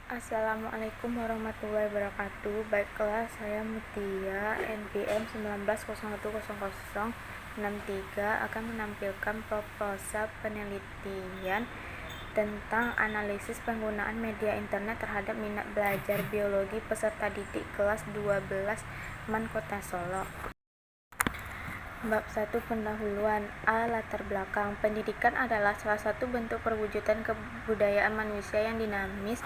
Assalamualaikum warahmatullahi wabarakatuh. Baiklah, saya Mutia NPM 19010063 akan menampilkan proposal penelitian tentang analisis penggunaan media internet terhadap minat belajar biologi peserta didik kelas 12 MAN Kota Solo. Bab 1 Pendahuluan. Latar belakang. Pendidikan adalah salah satu bentuk perwujudan kebudayaan manusia yang dinamis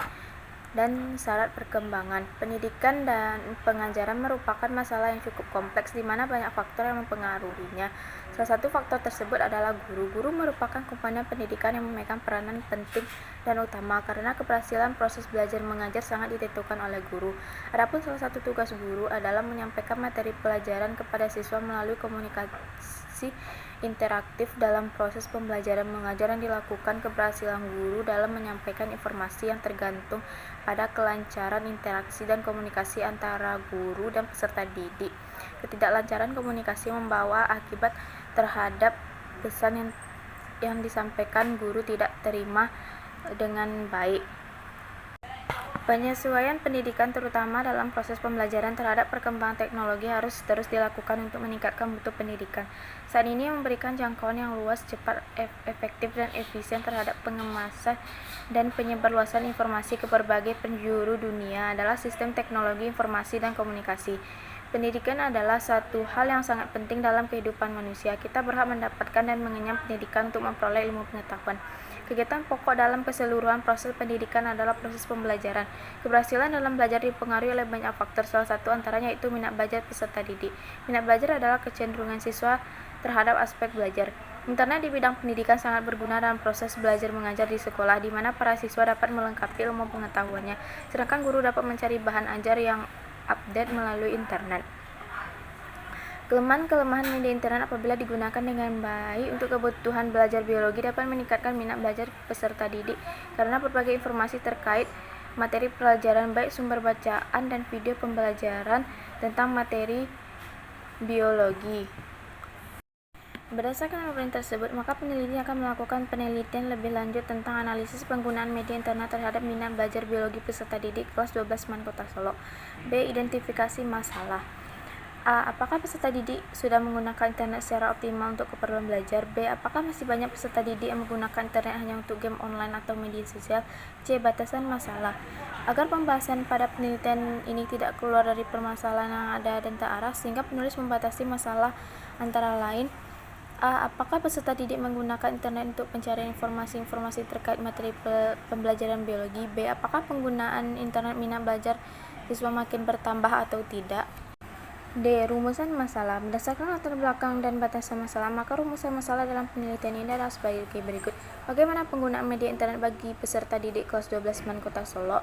dan syarat perkembangan. Pendidikan dan pengajaran merupakan masalah yang cukup kompleks di mana banyak faktor yang mempengaruhinya. Salah satu faktor tersebut adalah guru. Guru merupakan komponen pendidikan yang memegang peranan penting dan utama karena keberhasilan proses belajar mengajar sangat ditentukan oleh guru. Adapun salah satu tugas guru adalah menyampaikan materi pelajaran kepada siswa melalui komunikasi interaktif dalam proses pembelajaran mengajar yang dilakukan. Keberhasilan guru dalam menyampaikan informasi yang tergantung pada kelancaran interaksi dan komunikasi antara guru dan peserta didik. Ketidaklancaran komunikasi membawa akibat terhadap pesan yang disampaikan guru tidak terima dengan baik. Penyesuaian pendidikan terutama dalam proses pembelajaran terhadap perkembangan teknologi harus terus dilakukan untuk meningkatkan mutu pendidikan. Saat ini memberikan jangkauan yang luas, cepat, efektif, dan efisien terhadap pengemasan dan penyebarluasan informasi ke berbagai penjuru dunia adalah sistem teknologi informasi dan komunikasi. Pendidikan adalah satu hal yang sangat penting dalam kehidupan manusia. Kita berhak mendapatkan dan mengenyam pendidikan untuk memperoleh ilmu pengetahuan. Kegiatan pokok dalam keseluruhan proses pendidikan adalah proses pembelajaran. Keberhasilan dalam belajar dipengaruhi oleh banyak faktor, salah satu antaranya yaitu minat belajar peserta didik. Minat belajar adalah kecenderungan siswa terhadap aspek belajar. Internet di bidang pendidikan sangat berguna dalam proses belajar mengajar di sekolah, di mana para siswa dapat melengkapi ilmu pengetahuannya, sedangkan guru dapat mencari bahan ajar yang update melalui internet. Kelemahan media internet apabila digunakan dengan baik untuk kebutuhan belajar biologi dapat meningkatkan minat belajar peserta didik karena berbagai informasi terkait materi pelajaran baik sumber bacaan dan video pembelajaran tentang materi biologi. Berdasarkan laporan tersebut, maka peneliti akan melakukan penelitian lebih lanjut tentang analisis penggunaan media internet terhadap minat belajar biologi peserta didik kelas 12 MAN Kota Solo. B. Identifikasi masalah. A. Apakah peserta didik sudah menggunakan internet secara optimal untuk keperluan belajar? B. Apakah masih banyak peserta didik yang menggunakan internet hanya untuk game online atau media sosial? C. Batasan masalah. Agar pembahasan pada penelitian ini tidak keluar dari permasalahan yang ada dan tak arah, sehingga penulis membatasi masalah antara lain: A. Apakah peserta didik menggunakan internet untuk pencarian informasi terkait materi pembelajaran biologi? B. Apakah penggunaan internet minat belajar siswa makin bertambah atau tidak? D. Rumusan masalah. Berdasarkan latar belakang dan batasan masalah, maka rumusan masalah dalam penelitian ini adalah sebagai berikut. Bagaimana penggunaan media internet bagi peserta didik kelas 12 MAN Kota Solo?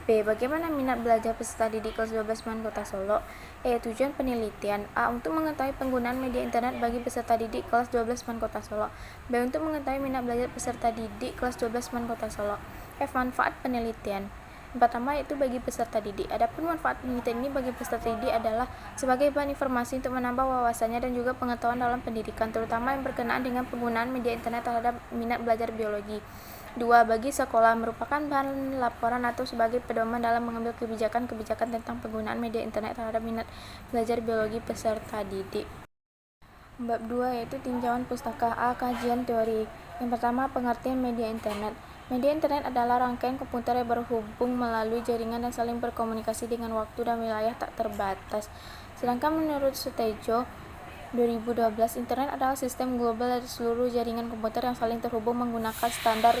B. Bagaimana minat belajar peserta didik kelas 12 MAN Kota Solo? E. Tujuan penelitian. A. Untuk mengetahui penggunaan media internet bagi peserta didik kelas 12 MAN Kota Solo. B. Untuk mengetahui minat belajar peserta didik kelas 12 MAN Kota Solo. F. Manfaat penelitian. Yang pertama yaitu bagi peserta didik. Adapun manfaat penelitian ini bagi peserta didik adalah sebagai bahan informasi untuk menambah wawasannya dan juga pengetahuan dalam pendidikan, terutama yang berkenaan dengan penggunaan media internet terhadap minat belajar biologi. 2. Bagi sekolah, merupakan bahan laporan atau sebagai pedoman dalam mengambil kebijakan-kebijakan tentang penggunaan media internet terhadap minat belajar biologi peserta didik. Bab 2 yaitu tinjauan pustaka. A. Kajian teori. Yang pertama, pengertian media internet. Media internet adalah rangkaian komputer yang berhubung melalui jaringan dan saling berkomunikasi dengan waktu dan wilayah tak terbatas. Sedangkan menurut Sutejo 2012, internet adalah sistem global dari seluruh jaringan komputer yang saling terhubung menggunakan standar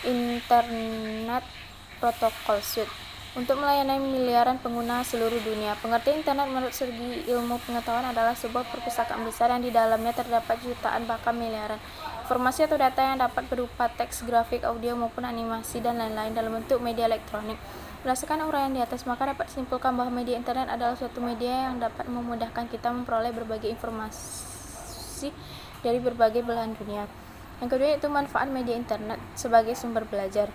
Internet Protocol Suite untuk melayani miliaran pengguna seluruh dunia. Pengertian internet menurut segi ilmu pengetahuan adalah sebuah perpustakaan besar yang di dalamnya terdapat jutaan bahkan miliaran informasi atau data yang dapat berupa teks, grafik, audio maupun animasi dan lain-lain dalam bentuk media elektronik. Berdasarkan uraian di atas, maka dapat disimpulkan bahwa media internet adalah suatu media yang dapat memudahkan kita memperoleh berbagai informasi dari berbagai belahan dunia. Yang kedua yaitu manfaat media internet sebagai sumber belajar.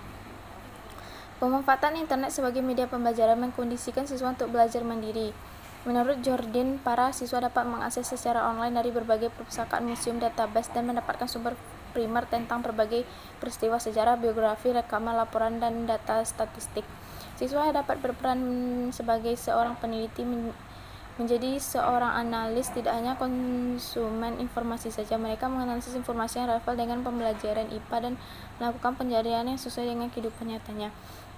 Pemanfaatan internet sebagai media pembelajaran mengkondisikan siswa untuk belajar mandiri. Menurut Jordan, para siswa dapat mengakses secara online dari berbagai perpustakaan, museum, database, dan mendapatkan sumber primer tentang berbagai peristiwa sejarah, biografi, rekaman, laporan, dan data statistik. Siswa dapat berperan sebagai seorang peneliti, menjadi seorang analis, tidak hanya konsumen informasi saja. Mereka menganalisis informasi yang relevan dengan pembelajaran IPA dan melakukan pencarian yang sesuai dengan kehidupan nyatanya.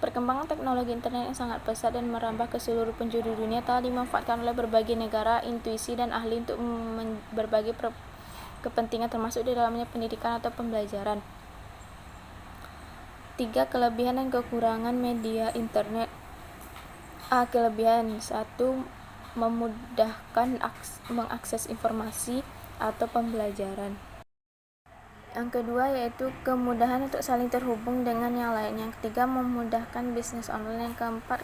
Perkembangan teknologi internet yang sangat pesat dan merambah ke seluruh penjuru dunia telah dimanfaatkan oleh berbagai negara, intuisi, dan ahli untuk berbagai kepentingan, termasuk di dalamnya pendidikan atau pembelajaran. 3. Kelebihan dan kekurangan media internet. A. Kelebihan. 1. Memudahkan mengakses informasi atau pembelajaran. Yang kedua yaitu kemudahan untuk saling terhubung dengan yang lain. Yang ketiga, memudahkan bisnis online. Yang keempat,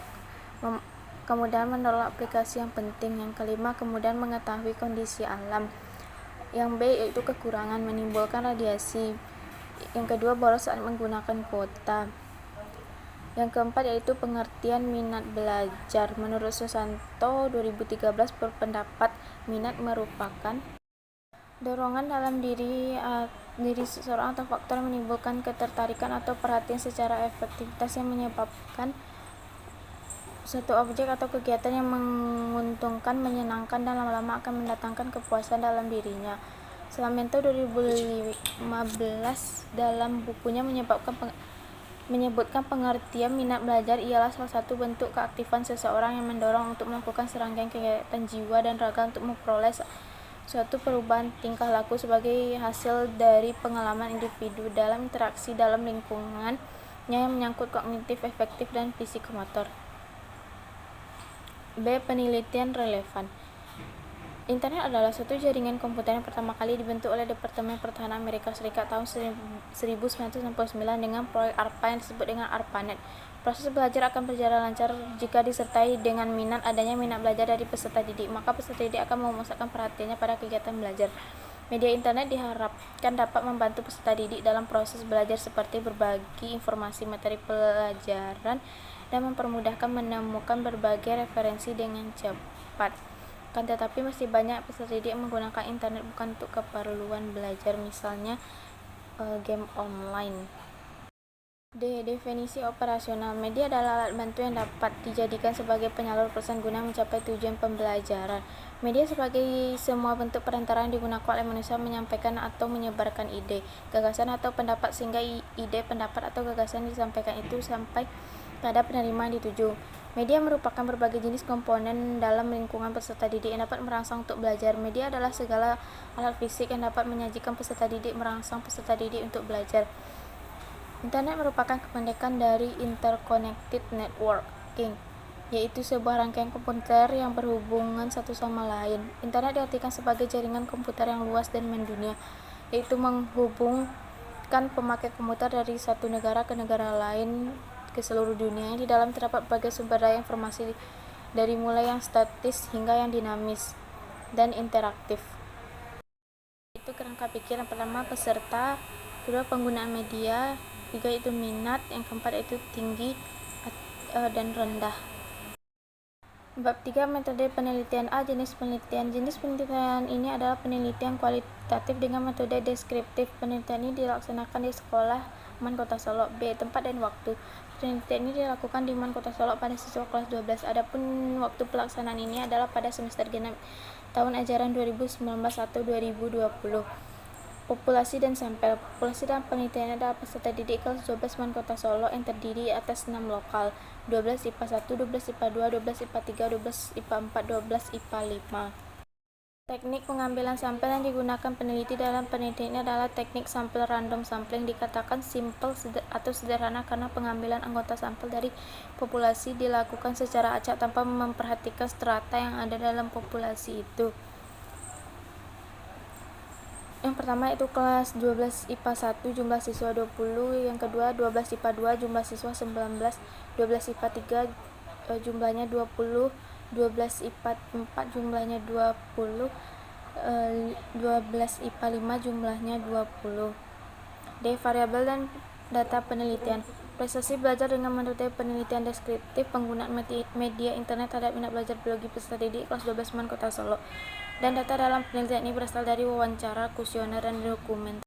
kemudahan mendownload aplikasi yang penting. Yang kelima, kemudahan mengetahui kondisi alam. Yang B yaitu kekurangan, menimbulkan radiasi. Yang kedua, boros saat menggunakan kuota. Yang keempat yaitu pengertian minat belajar. Menurut Susanto 2013 berpendapat minat merupakan dorongan dalam diri seseorang atau faktor yang menimbulkan ketertarikan atau perhatian secara efektivitas yang menyebabkan suatu objek atau kegiatan yang menguntungkan, menyenangkan, dan lama-lama akan mendatangkan kepuasan dalam dirinya. Salamento 2015 dalam bukunya menyebutkan pengertian minat belajar ialah salah satu bentuk keaktifan seseorang yang mendorong untuk melakukan serangkaian kegiatan jiwa dan raga untuk memperoleh suatu perubahan tingkah laku sebagai hasil dari pengalaman individu dalam interaksi dalam lingkungan yang menyangkut kognitif, efektif, dan psikomotor. B. Penelitian relevan. Internet adalah suatu jaringan komputer yang pertama kali dibentuk oleh Departemen Pertahanan Amerika Serikat tahun 1969 dengan proyek ARPA yang disebut dengan ARPANET. Proses belajar akan berjalan lancar jika disertai dengan adanya minat belajar dari peserta didik, maka peserta didik akan memusatkan perhatiannya pada kegiatan belajar. Media internet diharapkan dapat membantu peserta didik dalam proses belajar seperti berbagi informasi materi pelajaran dan mempermudahkan menemukan berbagai referensi dengan cepat. Kan tetapi masih banyak peserta didik yang menggunakan internet bukan untuk keperluan belajar, misalnya game online. D. Definisi operasional. Media adalah alat bantu yang dapat dijadikan sebagai penyalur pesan guna mencapai tujuan pembelajaran. Media sebagai semua bentuk perantara yang digunakan oleh manusia menyampaikan atau menyebarkan ide, gagasan atau pendapat sehingga ide, pendapat atau gagasan disampaikan itu sampai pada penerima yang dituju. Media merupakan berbagai jenis komponen dalam lingkungan peserta didik yang dapat merangsang untuk belajar. Media adalah segala alat fisik yang dapat menyajikan peserta didik, merangsang peserta didik untuk belajar. Internet merupakan kependekan dari Interconnected Networking, yaitu sebuah rangkaian komputer yang berhubungan satu sama lain. Internet diartikan sebagai jaringan komputer yang luas dan mendunia, yaitu menghubungkan pemakai komputer dari satu negara ke negara lain ke seluruh dunia. Di dalam terdapat berbagai sumber daya informasi dari mulai yang statis hingga yang dinamis dan interaktif. Itu kerangka pikir. Yang pertama, peserta. Kedua, penggunaan media. 3 itu minat. Yang keempat itu tinggi dan rendah. Bab 3, metode penelitian. A. Jenis penelitian. Jenis penelitian ini adalah penelitian kualitatif dengan metode deskriptif. Penelitian ini dilaksanakan di sekolah MAN Kota Solo. B. Tempat dan waktu. Penelitian ini dilakukan di MAN Kota Solo pada siswa kelas 12. Adapun waktu pelaksanaan ini adalah pada semester genap tahun ajaran 2019 atau 2020. Populasi dan sampel. Populasi dalam penelitian adalah peserta didik kelas 12 MAN Kota Solo yang terdiri atas 6 lokal, 12 IPA 1, 12 IPA 2, 12 IPA 3, 12 IPA 4, 12 IPA 5. Teknik pengambilan sampel yang digunakan peneliti dalam penelitian ini adalah teknik sampel random sampling. Dikatakan simple atau sederhana karena pengambilan anggota sampel dari populasi dilakukan secara acak tanpa memperhatikan strata yang ada dalam populasi itu. Yang pertama itu kelas 12 IPA 1 jumlah siswa 20, yang kedua 12 IPA 2 jumlah siswa 19, 12 IPA 3 jumlahnya 20, 12 IPA 4 jumlahnya 20, 12 IPA 5 jumlahnya 20. D. Variabel dan data penelitian. Prestasi belajar dengan metode penelitian deskriptif, penggunaan media internet terhadap minat belajar biologi peserta didik kelas 12 MAN Kota Solo. Dan data dalam penelitian ini berasal dari wawancara, kuesioner, dan dokumen.